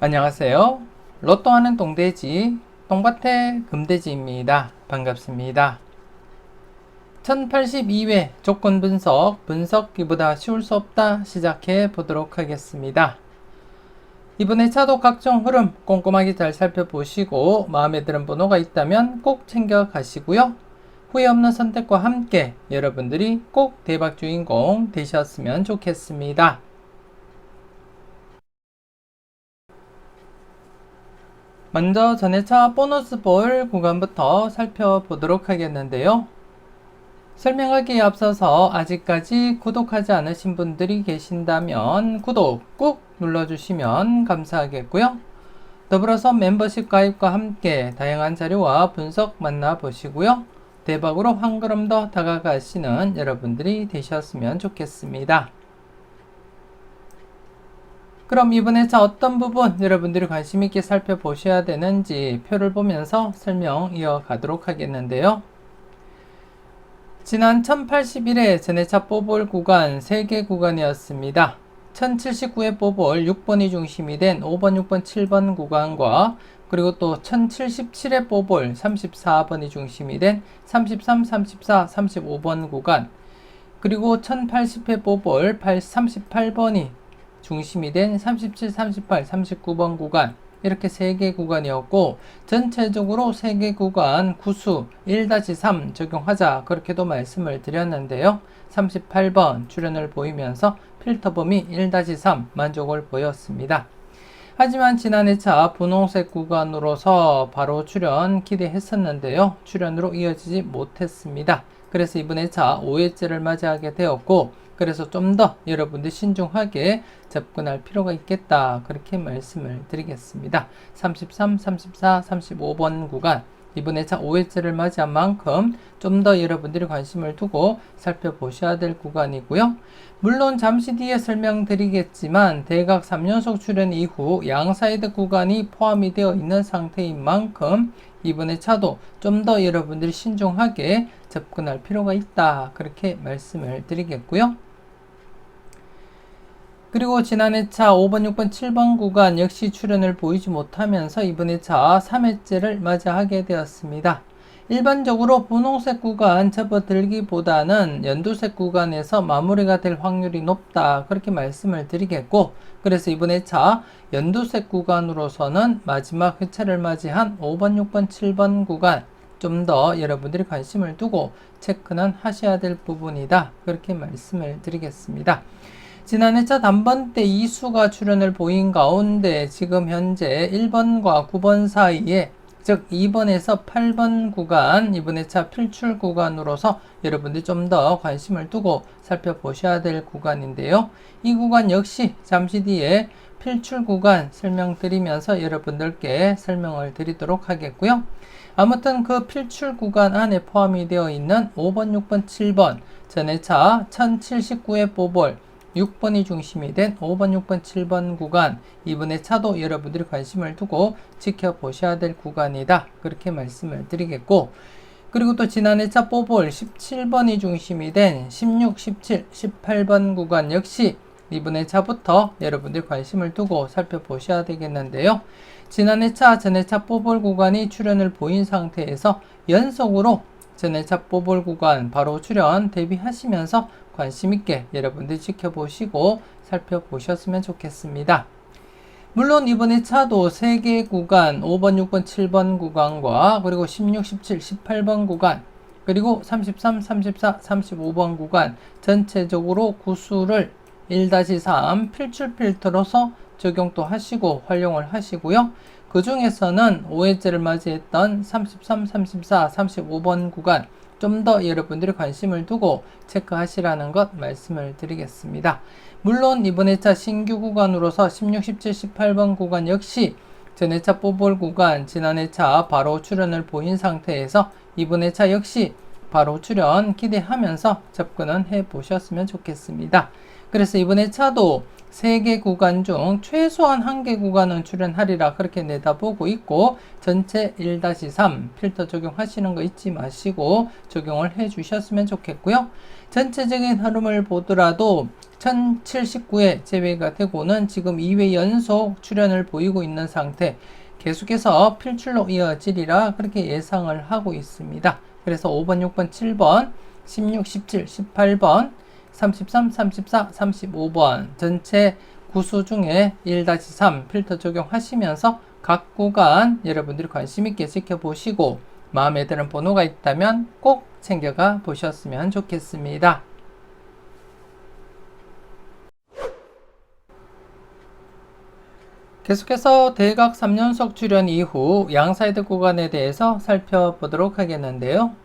안녕하세요. 로또하는 똥돼지, 똥밭의 금돼지입니다. 반갑습니다. 1082회 조건 분석기보다 쉬울 수 없다 시작해 보도록 하겠습니다. 이번에 차도 각종 흐름 꼼꼼하게 잘 살펴보시고 마음에 드는 번호가 있다면 꼭 챙겨 가시고요. 후회 없는 선택과 함께 여러분들이 꼭 대박 주인공 되셨으면 좋겠습니다. 먼저 전회차 보너스 볼 구간부터 살펴보도록 하겠는데요. 설명하기에 앞서서 아직까지 구독하지 않으신 분들이 계신다면 구독 꾹 눌러주시면 감사하겠고요. 더불어서 멤버십 가입과 함께 다양한 자료와 분석 만나보시고요. 대박으로 한 걸음 더 다가가시는 여러분들이 되셨으면 좋겠습니다. 그럼 이번에 어떤 부분 여러분들이 관심 있게 살펴보셔야 되는지 표를 보면서 설명 이어가도록 하겠는데요. 지난 1081회 전회차 뽑을 구간 3개 구간이었습니다. 1079회 뽑을 6번이 중심이 된 5번, 6번, 7번 구간과 그리고 또 1077회 뽑을 34번이 중심이 된 33, 34, 35번 구간 그리고 1080회 뽑을 38번이 중심이 된 37, 38, 39번 구간 이렇게 3개 구간이었고 전체적으로 3개 구간 구수 1-3 적용하자 그렇게도 말씀을 드렸는데요. 38번 출현을 보이면서 필터 범위 1-3 만족을 보였습니다. 하지만 지난해 차 분홍색 구간으로서 바로 출현 기대했었는데요. 출현으로 이어지지 못했습니다. 그래서 이번에 차 5회째를 맞이하게 되었고 그래서 좀 더 여러분들 신중하게 접근할 필요가 있겠다 그렇게 말씀을 드리겠습니다. 33, 34, 35번 구간 이번에 차 5회째를 맞이한 만큼 좀 더 여러분들이 관심을 두고 살펴보셔야 될 구간이고요. 물론 잠시 뒤에 설명드리겠지만 대각 3연속 출현 이후 양사이드 구간이 포함이 되어 있는 상태인 만큼 이번에 차도 좀 더 여러분들이 신중하게 접근할 필요가 있다 그렇게 말씀을 드리겠고요. 그리고 지난해 차 5번, 6번, 7번 구간 역시 출현을 보이지 못하면서 이번에 차 3회째를 맞이하게 되었습니다. 일반적으로 분홍색 구간 접어들기보다는 연두색 구간에서 마무리가 될 확률이 높다 그렇게 말씀을 드리겠고 그래서 이번에 차 연두색 구간으로서는 마지막 회차를 맞이한 5번, 6번, 7번 구간 좀 더 여러분들이 관심을 두고 체크는 하셔야 될 부분이다 그렇게 말씀을 드리겠습니다. 지난해 차 단번대 이수가 출현을 보인 가운데 지금 현재 1번과 9번 사이에 즉 2번에서 8번 구간 이번에 차 필출 구간으로서 여러분들이 좀 더 관심을 두고 살펴보셔야 될 구간인데요. 이 구간 역시 잠시 뒤에 필출 구간 설명드리면서 여러분들께 설명을 드리도록 하겠고요. 아무튼 그 필출 구간 안에 포함이 되어 있는 5번, 6번, 7번 전회차 1079회 뽑을 6번이 중심이 된 5번, 6번, 7번 구간 이번에 차도 여러분들이 관심을 두고 지켜보셔야 될 구간이다 그렇게 말씀을 드리겠고 그리고 또 지난해 차 뽑을 17번이 중심이 된 16, 17, 18번 구간 역시 이번에 차부터 여러분들이 관심을 두고 살펴보셔야 되겠는데요. 지난해 차, 전해 차 뽑을 구간이 출현을 보인 상태에서 연속으로 전해차 뽑을 구간 바로 출현 대비하시면서 관심있게 여러분들 지켜보시고 살펴보셨으면 좋겠습니다. 물론 이번에 차도 3개 구간 5번, 6번, 7번 구간과 그리고 16, 17, 18번 구간 그리고 33, 34, 35번 구간 전체적으로 구수를 1-3 필출 필터로서 적용도 하시고 활용을 하시고요. 그 중에서는 5회째를 맞이했던 33, 34, 35번 구간 좀 더 여러분들이 관심을 두고 체크하시라는 것 말씀을 드리겠습니다. 물론 이번 회차 신규 구간으로서 16, 17, 18번 구간 역시 전 회차 뽑을 구간 지난 회차 바로 출현을 보인 상태에서 이번 회차 역시 바로 출현 기대하면서 접근은 해 보셨으면 좋겠습니다. 그래서 이번에 차도 3개 구간 중 최소한 1개 구간은 출연하리라 그렇게 내다보고 있고, 전체 1-3 필터 적용하시는 거 잊지 마시고 적용을 해 주셨으면 좋겠고요. 전체적인 흐름을 보더라도 1079회 제외가 되고는 지금 2회 연속 출연을 보이고 있는 상태, 계속해서 필출로 이어지리라 그렇게 예상을 하고 있습니다. 그래서 5번, 6번, 7번, 16, 17, 18번, 33, 34, 35번 전체 구수 중에 1-3 필터 적용하시면서 각 구간 여러분들이 관심 있게 지켜보시고 마음에 드는 번호가 있다면 꼭 챙겨가 보셨으면 좋겠습니다. 계속해서 대각 3연속 출현 이후 양사이드 구간에 대해서 살펴보도록 하겠는데요.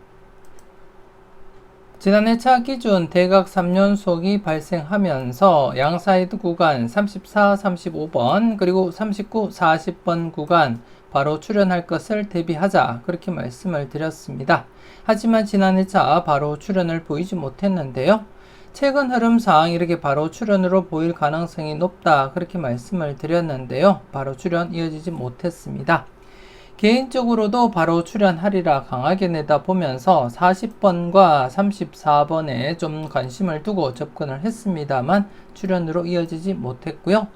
지난해 차 기준 대각 3연속이 발생하면서 양사이드 구간 34, 35번 그리고 39, 40번 구간 바로 출현할 것을 대비하자 그렇게 말씀을 드렸습니다. 하지만 지난해 차 바로 출현을 보이지 못했는데요. 최근 흐름상 이렇게 바로 출현으로 보일 가능성이 높다 그렇게 말씀을 드렸는데요. 바로 출현 이어지지 못했습니다. 개인적으로도 바로 출연하리라 강하게 내다보면서 40번과 34번에 좀 관심을 두고 접근을 했습니다만 출연으로 이어지지 못했고요.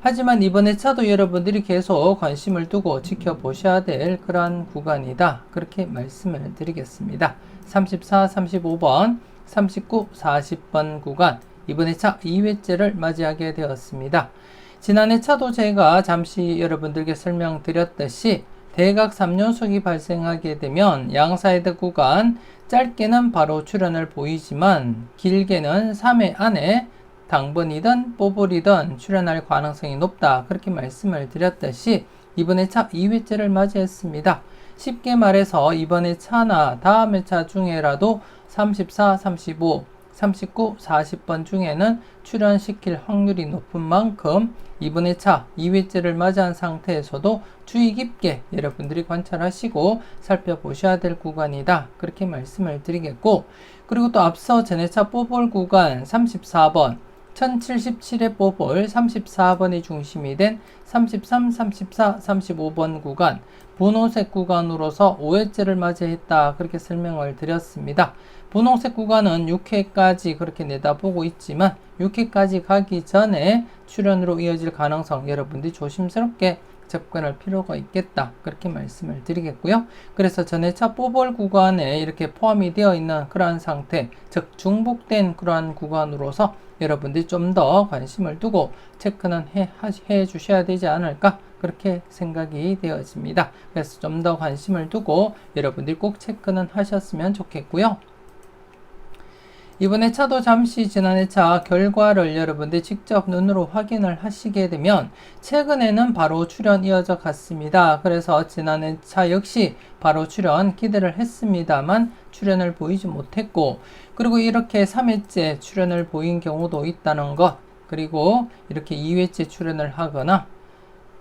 하지만 이번에 차도 여러분들이 계속 관심을 두고 지켜보셔야 될 그러한 구간이다 그렇게 말씀을 드리겠습니다. 34, 35번, 39, 40번 구간 이번에 차 2회째를 맞이하게 되었습니다. 지난해 차도 제가 잠시 여러분들께 설명드렸듯이 대각 3연속이 발생하게 되면 양사이드 구간 짧게는 바로 출현을 보이지만 길게는 3회 안에 당번이든 뽀볼이든 출현할 가능성이 높다 그렇게 말씀을 드렸듯이 이번에 차 2회째를 맞이했습니다. 쉽게 말해서 이번에 차나 다음에 차 중에라도 34, 35, 39, 40번 중에는 출현시킬 확률이 높은 만큼 이번에 차 2회째를 맞이한 상태에서도 주의 깊게 여러분들이 관찰하시고 살펴보셔야 될 구간이다 그렇게 말씀을 드리겠고, 그리고 또 앞서 전해차 뽀볼 구간 34번 1077의 뽀볼 34번이 중심이 된 33, 34, 35번 구간 분홍색 구간으로서 5회째를 맞이했다 그렇게 설명을 드렸습니다. 분홍색 구간은 6회까지 그렇게 내다보고 있지만 6회까지 가기 전에 출현으로 이어질 가능성 여러분들이 조심스럽게 접근할 필요가 있겠다 그렇게 말씀을 드리겠고요. 그래서 전해차 뽀볼 구간에 이렇게 포함이 되어 있는 그러한 상태, 즉 중복된 그러한 구간으로서 여러분들이 좀 더 관심을 두고 체크는 해 주셔야 되지 않을까 그렇게 생각이 되어집니다. 그래서 좀 더 관심을 두고 여러분들이 꼭 체크는 하셨으면 좋겠고요. 이번에 차도 잠시 지난해 차 결과를 여러분들 직접 눈으로 확인을 하시게 되면 최근에는 바로 출현 이어져 갔습니다. 그래서 지난해 차 역시 바로 출현 기대를 했습니다만 출현을 보이지 못했고, 그리고 이렇게 3회째 출현을 보인 경우도 있다는 것, 그리고 이렇게 2회째 출현을 하거나,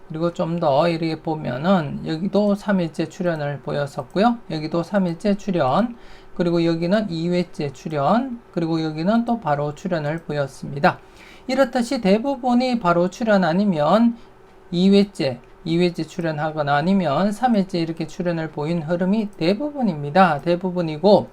그리고 좀 더 이렇게 보면은 여기도 3회째 출현을 보였었고요. 여기도 3회째 출현, 그리고 여기는 2회째 출현, 그리고 여기는 또 바로 출현을 보였습니다. 이렇듯이 대부분이 바로 출현 아니면 2회째 출현하거나 아니면 3회째 이렇게 출현을 보인 흐름이 대부분입니다. 대부분이고,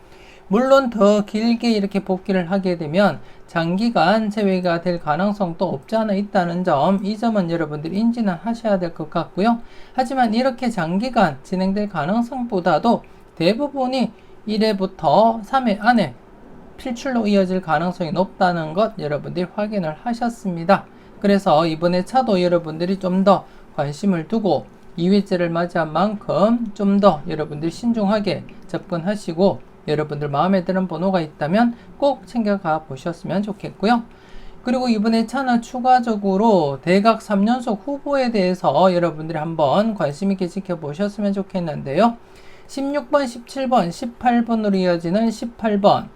물론 더 길게 이렇게 복귀를 하게 되면 장기간 제외가 될 가능성도 없지 않아 있다는 점, 이 점은 여러분들이 인지는 하셔야 될 것 같고요. 하지만 이렇게 장기간 진행될 가능성보다도 대부분이 1회부터 3회 안에 필출로 이어질 가능성이 높다는 것 여러분들이 확인을 하셨습니다. 그래서 이번에 차도 여러분들이 좀 더 관심을 두고 2회째를 맞이한 만큼 좀 더 여러분들이 신중하게 접근하시고 여러분들 마음에 드는 번호가 있다면 꼭 챙겨가 보셨으면 좋겠고요. 그리고 이번에 차는 추가적으로 대각 3연속 후보에 대해서 여러분들이 한번 관심 있게 지켜보셨으면 좋겠는데요. 16번, 17번, 18번으로 이어지는 18번,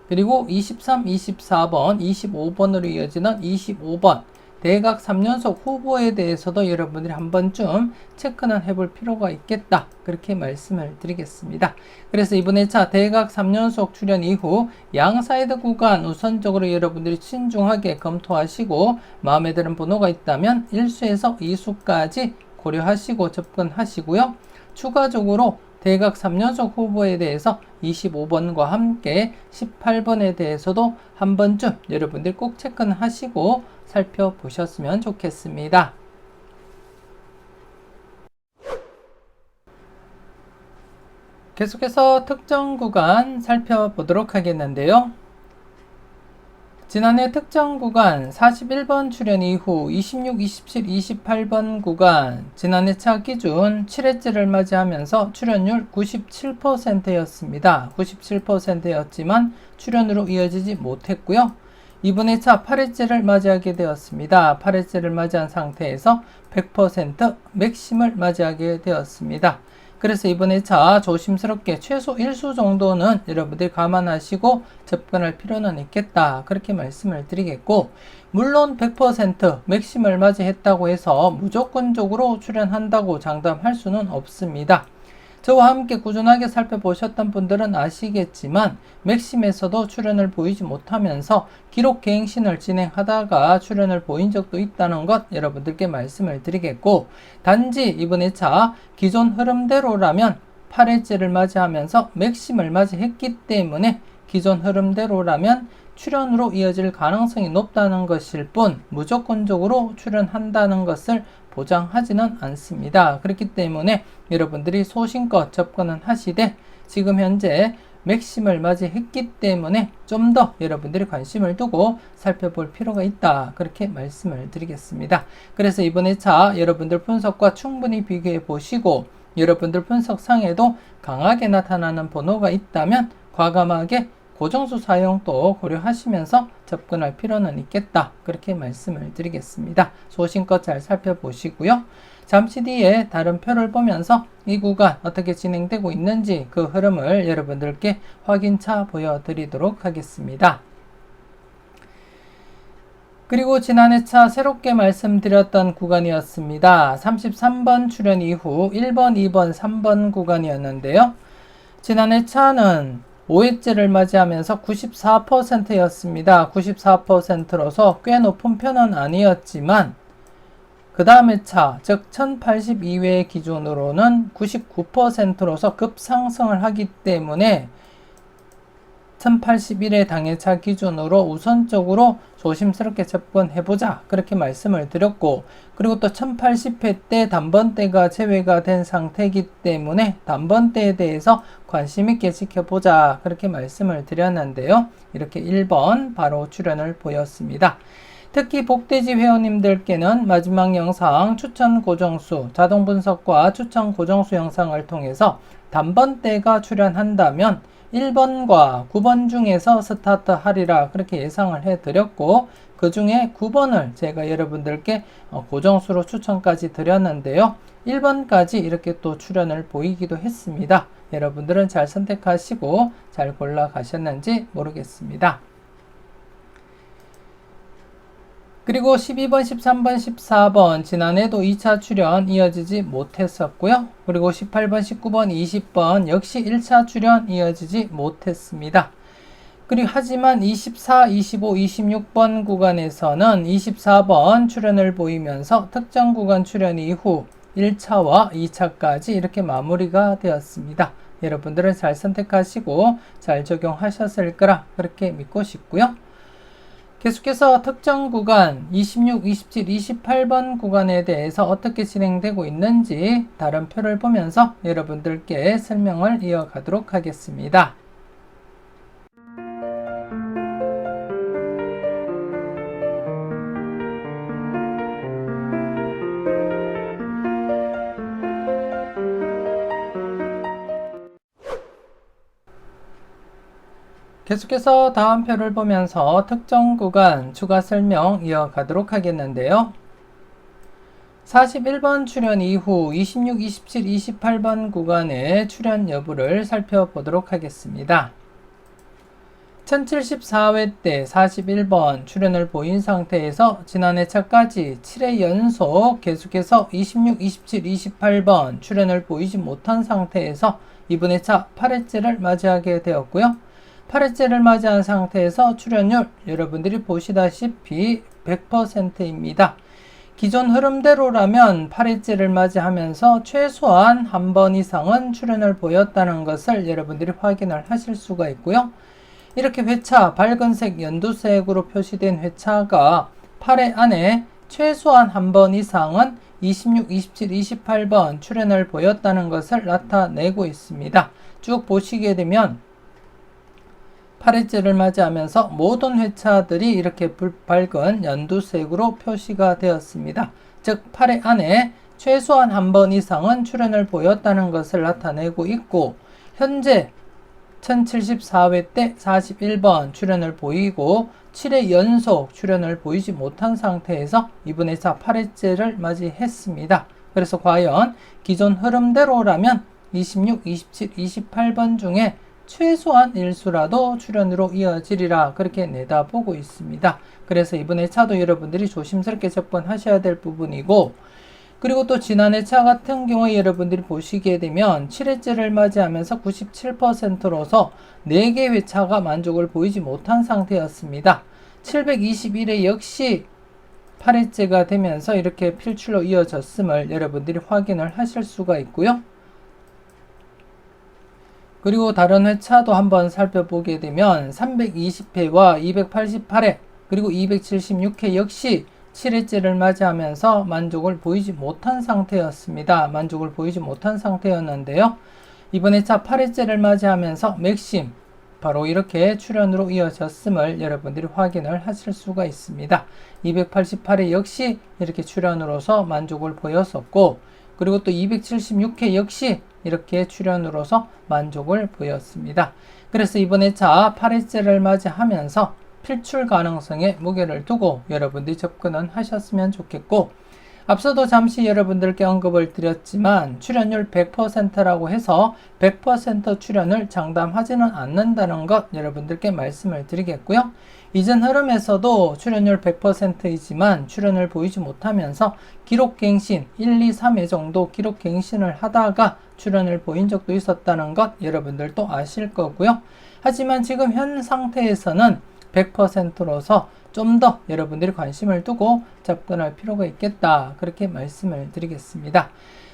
그리고 23, 24번, 25번으로 이어지는 25번, 대각 3연속 후보에 대해서도 여러분들이 한 번쯤 체크는 해볼 필요가 있겠다. 그렇게 말씀을 드리겠습니다. 그래서 이번 회차 대각 3연속 출현 이후 양사이드 구간 우선적으로 여러분들이 신중하게 검토하시고 마음에 드는 번호가 있다면 1수에서 2수까지 고려하시고 접근하시고요. 추가적으로 대각 3연속 후보에 대해서 25번과 함께 18번에 대해서도 한 번쯤 여러분들 꼭 체크는 하시고 살펴보셨으면 좋겠습니다. 계속해서 특정 구간 살펴보도록 하겠는데요. 지난해 특정 구간 41번 출현 이후 26, 27, 28번 구간 지난해 차 기준 7회째를 맞이하면서 출현율 97%였습니다. 97%였지만 출현으로 이어지지 못했고요. 이번 회차 8회째를 맞이하게 되었습니다. 8회째를 맞이한 상태에서 100% 맥심을 맞이하게 되었습니다. 그래서 이번 회차 조심스럽게 최소 1수 정도는 여러분들이 감안하시고 접근할 필요는 있겠다. 그렇게 말씀을 드리겠고, 물론 100% 맥심을 맞이했다고 해서 무조건적으로 출현한다고 장담할 수는 없습니다. 저와 함께 꾸준하게 살펴보셨던 분들은 아시겠지만 맥심에서도 출현을 보이지 못하면서 기록 갱신을 진행하다가 출현을 보인 적도 있다는 것 여러분들께 말씀을 드리겠고, 단지 이번 회차 기존 흐름대로라면 8회째를 맞이하면서 맥심을 맞이했기 때문에 기존 흐름대로라면 출현으로 이어질 가능성이 높다는 것일 뿐 무조건적으로 출현한다는 것을 보장하지는 않습니다. 그렇기 때문에 여러분들이 소신껏 접근은 하시되 지금 현재 맥심을 맞이했기 때문에 좀 더 여러분들이 관심을 두고 살펴볼 필요가 있다. 그렇게 말씀을 드리겠습니다. 그래서 이번 회차 여러분들 분석과 충분히 비교해 보시고 여러분들 분석상에도 강하게 나타나는 번호가 있다면 과감하게 고정수 사용도 고려하시면서 접근할 필요는 있겠다. 그렇게 말씀을 드리겠습니다. 소신껏 잘 살펴보시고요. 잠시 뒤에 다른 표를 보면서 이 구간 어떻게 진행되고 있는지 그 흐름을 여러분들께 확인차 보여드리도록 하겠습니다. 그리고 지난 회차 새롭게 말씀드렸던 구간이었습니다. 33번 출현 이후 1번, 2번, 3번 구간이었는데요. 지난 회차는 5회째를 맞이하면서 94%였습니다. 94%로서 꽤 높은 편은 아니었지만 그 다음 회차, 즉 1082회 기준으로는 99%로서 급상승을 하기 때문에 1081회 당일차 기준으로 우선적으로 조심스럽게 접근해보자 그렇게 말씀을 드렸고, 그리고 또 1080회 때 단번대가 제외가 된 상태이기 때문에 단번대에 대해서 관심있게 지켜보자 그렇게 말씀을 드렸는데요. 이렇게 1번 바로 출현을 보였습니다. 특히 복돼지 회원님들께는 마지막 영상 추천 고정수, 자동 분석과 추천 고정수 영상을 통해서 단번대가 출현한다면 1번과 9번 중에서 스타트 하리라 그렇게 예상을 해드렸고, 그 중에 9번을 제가 여러분들께 고정수로 추천까지 드렸는데요. 1번까지 이렇게 또 출현을 보이기도 했습니다. 여러분들은 잘 선택하시고 잘 골라 가셨는지 모르겠습니다. 그리고 12번, 13번, 14번 지난해도 2차 출현 이어지지 못했었고요. 그리고 18번, 19번, 20번 역시 1차 출현 이어지지 못했습니다. 그리고 하지만 24, 25, 26번 구간에서는 24번 출현을 보이면서 특정 구간 출현 이후 1차와 2차까지 이렇게 마무리가 되었습니다. 여러분들은 잘 선택하시고 잘 적용하셨을 거라 그렇게 믿고 싶고요. 계속해서 특정 구간 26, 27, 28번 구간에 대해서 어떻게 진행되고 있는지 다른 표를 보면서 여러분들께 설명을 이어가도록 하겠습니다. 계속해서 다음 표를 보면서 특정 구간 추가 설명 이어가도록 하겠는데요. 41번 출현 이후 26, 27, 28번 구간의 출현 여부를 살펴보도록 하겠습니다. 1074회 때 41번 출연을 보인 상태에서 지난 회차까지 7회 연속 계속해서 26, 27, 28번 출연을 보이지 못한 상태에서 이번 회차 8회째를 맞이하게 되었고요. 8회째를 맞이한 상태에서 출연율 여러분들이 보시다시피 100%입니다. 기존 흐름대로라면 8회째를 맞이하면서 최소한 한 번 이상은 출연을 보였다는 것을 여러분들이 확인을 하실 수가 있고요. 이렇게 회차 밝은색 연두색으로 표시된 회차가 8회 안에 최소한 한 번 이상은 26, 27, 28번 출연을 보였다는 것을 나타내고 있습니다. 쭉 보시게 되면 8회째를 맞이하면서 모든 회차들이 이렇게 밝은 연두색으로 표시가 되었습니다. 즉 8회 안에 최소한 한 번 이상은 출연을 보였다는 것을 나타내고 있고, 현재 1074회 때 41번 출연을 보이고 7회 연속 출연을 보이지 못한 상태에서 이번 회차 8회째를 맞이했습니다. 그래서 과연 기존 흐름대로라면 26, 27, 28번 중에 최소한 일수라도 출연으로 이어지리라 그렇게 내다보고 있습니다. 그래서 이번 회차도 여러분들이 조심스럽게 접근하셔야 될 부분이고, 그리고 또 지난 회차 같은 경우에 여러분들이 보시게 되면 7회째를 맞이하면서 97%로서 4개 회차가 만족을 보이지 못한 상태였습니다. 721회 역시 8회째가 되면서 이렇게 필출로 이어졌음을 여러분들이 확인을 하실 수가 있고요. 그리고 다른 회차도 한번 살펴보게 되면 320회와 288회 그리고 276회 역시 7회째를 맞이하면서 만족을 보이지 못한 상태였습니다. 만족을 보이지 못한 상태였는데요. 이번 회차 8회째를 맞이하면서 맥심 바로 이렇게 출연으로 이어졌음을 여러분들이 확인을 하실 수가 있습니다. 288회 역시 이렇게 출연으로서 만족을 보였었고, 그리고 또 276회 역시 이렇게 출연으로서 만족을 보였습니다. 그래서 이번 회차 8회째를 맞이하면서 필출 가능성에 무게를 두고 여러분들이 접근은 하셨으면 좋겠고, 앞서도 잠시 여러분들께 언급을 드렸지만 출연율 100%라고 해서 100% 출연을 장담하지는 않는다는 것 여러분들께 말씀을 드리겠고요. 이전 흐름에서도 출연율 100%이지만 출연을 보이지 못하면서 기록갱신 1, 2, 3회 정도 기록갱신을 하다가 출연을 보인 적도 있었다는 것 여러분들도 아실 거고요. 하지만 지금 현 상태에서는 100%로서 좀 더 여러분들이 관심을 두고 접근할 필요가 있겠다 그렇게 말씀을 드리겠습니다.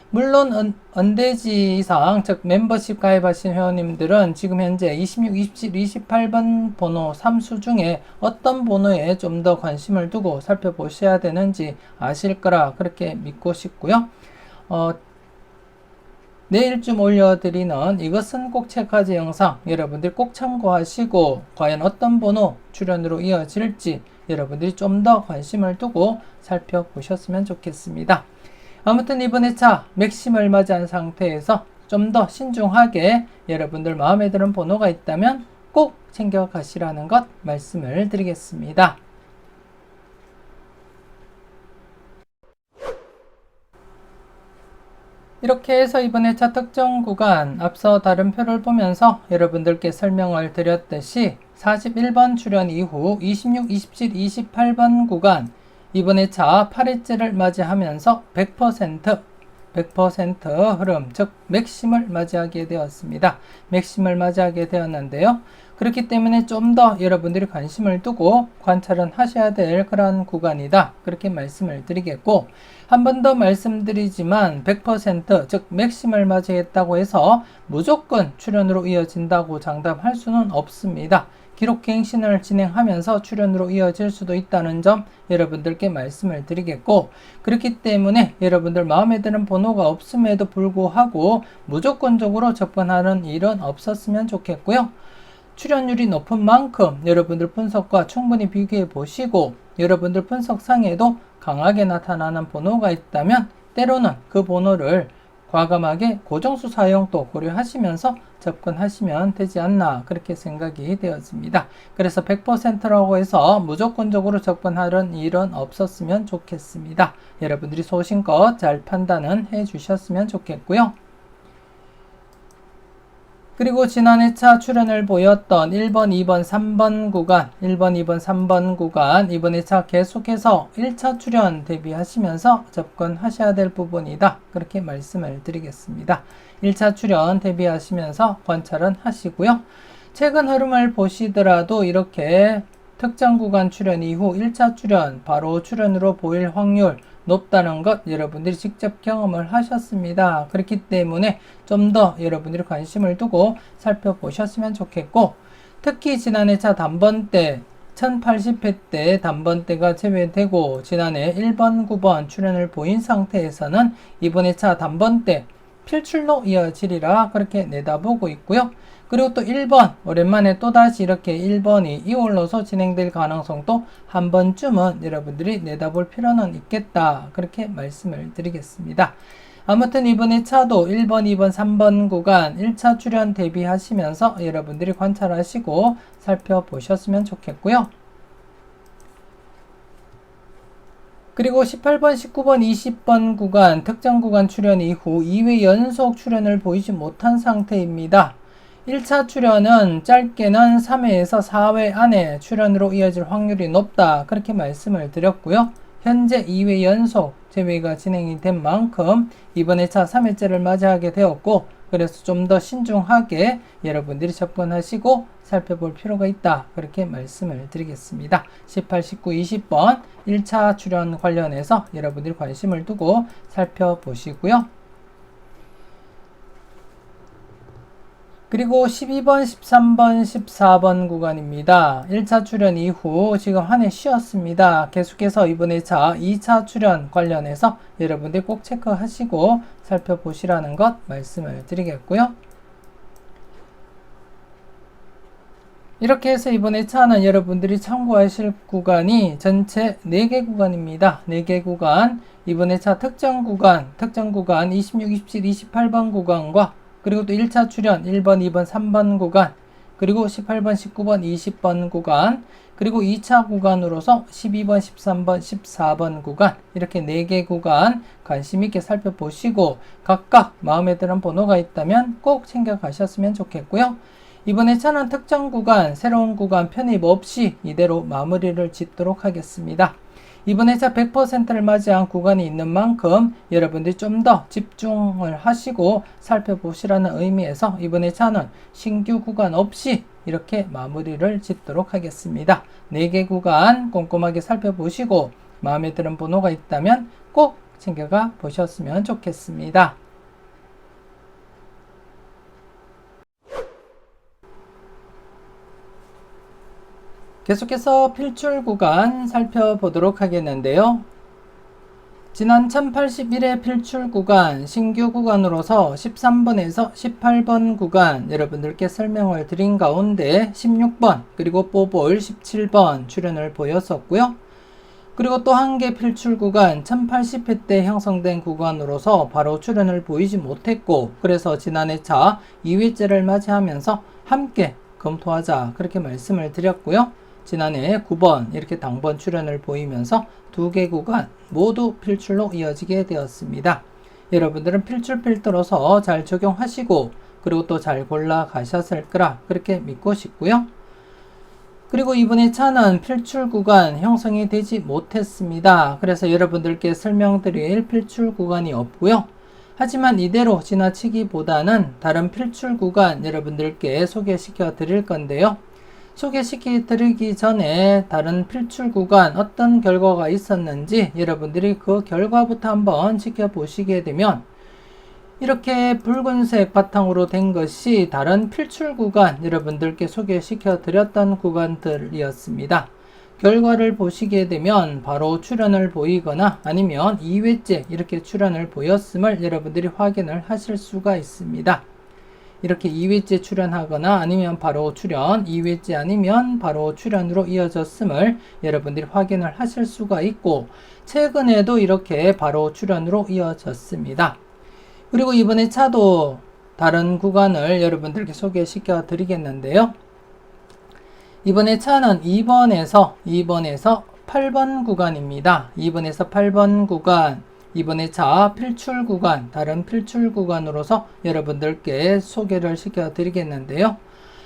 물론 언대지상 즉 멤버십 가입하신 회원님들은 지금 현재 26, 27, 28번 번호 3수 중에 어떤 번호에 좀 더 관심을 두고 살펴보셔야 되는지 아실 거라 그렇게 믿고 싶고요. 내일쯤 올려드리는 이것은 꼭 체크하지 영상 여러분들 꼭 참고하시고 과연 어떤 번호 출연으로 이어질지 여러분들이 좀 더 관심을 두고 살펴보셨으면 좋겠습니다. 아무튼 이번 회차 맥심을 맞이한 상태에서 좀 더 신중하게 여러분들 마음에 드는 번호가 있다면 꼭 챙겨가시라는 것 말씀을 드리겠습니다. 이렇게 해서 이번 회차 특정 구간 앞서 다른 표를 보면서 여러분들께 설명을 드렸듯이 41번 출연 이후 26, 27, 28번 구간 이번 회차 8회째를 맞이하면서 100% 흐름, 즉 맥심을 맞이하게 되었습니다. 맥심을 맞이하게 되었는데요. 그렇기 때문에 좀 더 여러분들이 관심을 두고 관찰은 하셔야 될 그런 구간이다. 그렇게 말씀을 드리겠고, 한 번 더 말씀드리지만 100% 즉 맥심을 맞이했다고 해서 무조건 출연으로 이어진다고 장담할 수는 없습니다. 기록갱신을 진행하면서 출연으로 이어질 수도 있다는 점 여러분들께 말씀을 드리겠고, 그렇기 때문에 여러분들 마음에 드는 번호가 없음에도 불구하고 무조건적으로 접근하는 일은 없었으면 좋겠고요. 출연율이 높은 만큼 여러분들 분석과 충분히 비교해 보시고 여러분들 분석상에도 강하게 나타나는 번호가 있다면 때로는 그 번호를 과감하게 고정수 사용도 고려하시면서 접근하시면 되지 않나 그렇게 생각이 되었습니다. 그래서 100%라고 해서 무조건적으로 접근하는 일은 없었으면 좋겠습니다. 여러분들이 소신껏 잘 판단은 해 주셨으면 좋겠고요. 그리고 지난해 차 출연을 보였던 1번, 2번, 3번 구간, 1번, 2번, 3번 구간, 이번에 차 계속해서 1차 출연 대비하시면서 접근하셔야 될 부분이다. 그렇게 말씀을 드리겠습니다. 1차 출연 대비하시면서 관찰은 하시고요. 최근 흐름을 보시더라도 이렇게 특정 구간 출연 이후 1차 출연, 바로 출연으로 보일 확률 높다는 것 여러분들이 직접 경험을 하셨습니다. 그렇기 때문에 좀 더 여러분들이 관심을 두고 살펴보셨으면 좋겠고, 특히 지난해 차 단번대 1080회 때 단번대가 제외되고 지난해 1번, 9번 출연을 보인 상태에서는 이번에 차 단번대 필출로 이어지리라 그렇게 내다보고 있고요. 그리고 또 1번, 오랜만에 또다시 이렇게 1번이 이올라서 진행될 가능성도 한 번쯤은 여러분들이 내다볼 필요는 있겠다. 그렇게 말씀을 드리겠습니다. 아무튼 이번에 차도 1번, 2번, 3번 구간 1차 출연 대비하시면서 여러분들이 관찰하시고 살펴보셨으면 좋겠고요. 그리고 18번, 19번, 20번 구간 특정 구간 출연 이후 2회 연속 출연을 보이지 못한 상태입니다. 1차 출연은 짧게는 3회에서 4회 안에 출연으로 이어질 확률이 높다. 그렇게 말씀을 드렸고요. 현재 2회 연속 제외가 진행이 된 만큼 이번에 차 3회째를 맞이하게 되었고, 그래서 좀 더 신중하게 여러분들이 접근하시고 살펴볼 필요가 있다. 그렇게 말씀을 드리겠습니다. 18, 19, 20번 1차 출연 관련해서 여러분들이 관심을 두고 살펴보시고요. 그리고 12번, 13번, 14번 구간입니다. 1차 출연 이후 지금 한 해 쉬었습니다. 계속해서 이번에 차 2차 출연 관련해서 여러분들 꼭 체크하시고 살펴보시라는 것 말씀을 드리겠고요. 이렇게 해서 이번에 차는 여러분들이 참고하실 구간이 전체 4개 구간입니다. 4개 구간, 이번에 차 특정 구간 26, 27, 28번 구간과 그리고 또 1차 출연 1번, 2번, 3번 구간, 그리고 18번, 19번, 20번 구간, 그리고 2차 구간으로서 12번, 13번, 14번 구간, 이렇게 4개 구간 관심 있게 살펴보시고 각각 마음에 드는 번호가 있다면 꼭 챙겨 가셨으면 좋겠고요. 이번에 차는 특정 구간, 새로운 구간 편입 없이 이대로 마무리를 짓도록 하겠습니다. 이번에 차 100%를 맞이한 구간이 있는 만큼 여러분들이 좀 더 집중을 하시고 살펴보시라는 의미에서 이번에 차는 신규 구간 없이 이렇게 마무리를 짓도록 하겠습니다. 4개 구간 꼼꼼하게 살펴보시고 마음에 드는 번호가 있다면 꼭 챙겨가 보셨으면 좋겠습니다. 계속해서 필출 구간 살펴보도록 하겠는데요. 지난 1081회 필출 구간 신규 구간으로서 13번에서 18번 구간 여러분들께 설명을 드린 가운데 16번 그리고 뽀볼 17번 출연을 보였었고요. 그리고 또 한 개 필출 구간 1080회 때 형성된 구간으로서 바로 출연을 보이지 못했고, 그래서 지난해 차 2회째를 맞이하면서 함께 검토하자 그렇게 말씀을 드렸고요. 지난해 9번 이렇게 당번 출연을 보이면서 2개 구간 모두 필출로 이어지게 되었습니다. 여러분들은 필출 필터로서 잘 적용하시고 그리고 또 잘 골라 가셨을 거라 그렇게 믿고 싶고요. 그리고 이번에 차는 필출 구간 형성이 되지 못했습니다. 그래서 여러분들께 설명드릴 필출 구간이 없고요. 하지만 이대로 지나치기보다는 다른 필출 구간 여러분들께 소개시켜 드릴 건데요. 소개시켜 드리기 전에 다른 필출 구간 어떤 결과가 있었는지 여러분들이 그 결과부터 한번 지켜보시게 되면 이렇게 붉은색 바탕으로 된 것이 다른 필출 구간 여러분들께 소개시켜 드렸던 구간들이었습니다. 결과를 보시게 되면 바로 출연을 보이거나 아니면 2회째 이렇게 출연을 보였음을 여러분들이 확인을 하실 수가 있습니다. 이렇게 2회째 출연하거나 아니면 바로 출연, 2회째 아니면 바로 출연으로 이어졌음을 여러분들이 확인을 하실 수가 있고, 최근에도 이렇게 바로 출연으로 이어졌습니다. 그리고 이번에 차도 다른 구간을 여러분들께 소개시켜 드리겠는데요. 이번에 차는 2번에서 8번 구간입니다. 2번에서 8번 구간 이번 회차 필출 구간, 다른 필출 구간으로서 여러분들께 소개를 시켜 드리겠는데요.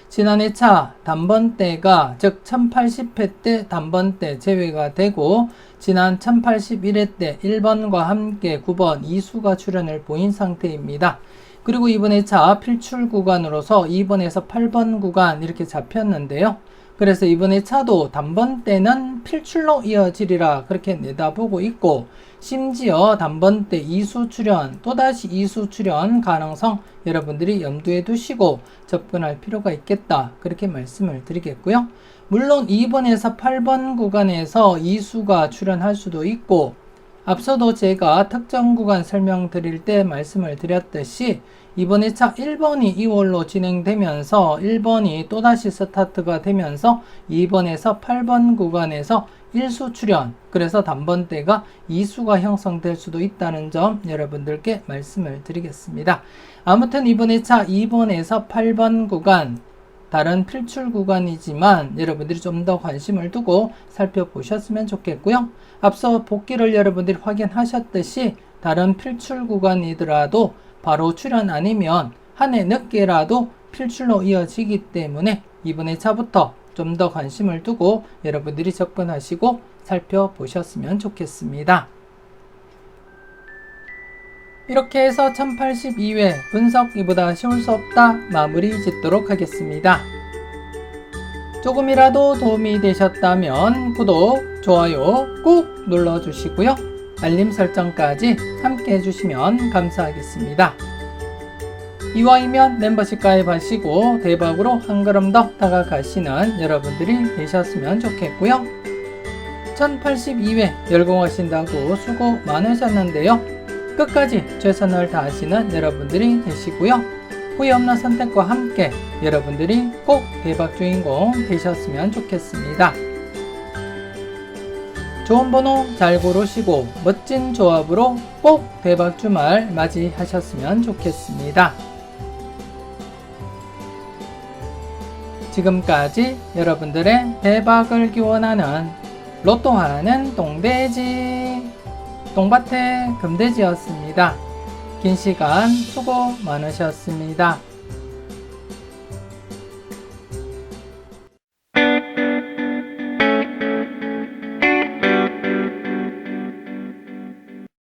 지난 회차 단번대가 즉 1080회 때 단번대 제외가 되고 지난 1081회 때 1번과 함께 9번 이수가 출현을 보인 상태입니다. 그리고 이번 회차 필출 구간으로서 2번에서 8번 구간 이렇게 잡혔는데요. 그래서 이번 회차도 단번대는 필출로 이어지리라 그렇게 내다보고 있고, 심지어 단번대 이수 출현, 또다시 이수 출현 가능성 여러분들이 염두에 두시고 접근할 필요가 있겠다 그렇게 말씀을 드리겠고요. 물론 2번에서 8번 구간에서 이수가 출현할 수도 있고, 앞서도 제가 특정 구간 설명드릴 때 말씀을 드렸듯이 이번 회차 1번이 2월로 진행되면서 1번이 또다시 스타트가 되면서 2번에서 8번 구간에서 1수 출현, 그래서 단번대가 2수가 형성될 수도 있다는 점 여러분들께 말씀을 드리겠습니다. 아무튼 이번 회차 2번에서 8번 구간 다른 필출 구간이지만 여러분들이 좀 더 관심을 두고 살펴보셨으면 좋겠고요. 앞서 복귀를 여러분들이 확인하셨듯이 다른 필출 구간이더라도 바로 출현 아니면 한 해 늦게라도 필출로 이어지기 때문에 이번 회차부터 좀 더 관심을 두고 여러분들이 접근하시고 살펴보셨으면 좋겠습니다. 이렇게 해서 1082회 분석 이보다 쉬울 수 없다 마무리 짓도록 하겠습니다. 조금이라도 도움이 되셨다면 구독, 좋아요 꾹 눌러주시고요. 알림 설정까지 함께 해주시면 감사하겠습니다. 이왕이면 멤버십 가입하시고 대박으로 한 걸음 더 다가가시는 여러분들이 되셨으면 좋겠고요. 1082회 열공하신다고 수고 많으셨는데요. 끝까지 최선을 다하시는 여러분들이 되시고요. 후회 없는 선택과 함께 여러분들이 꼭 대박 주인공 되셨으면 좋겠습니다. 좋은 번호 잘 고르시고 멋진 조합으로 꼭 대박 주말 맞이하셨으면 좋겠습니다. 지금까지 여러분들의 대박을 기원하는 로또하는 똥돼지 똥밭의 금돼지였습니다. 긴 시간 수고 많으셨습니다.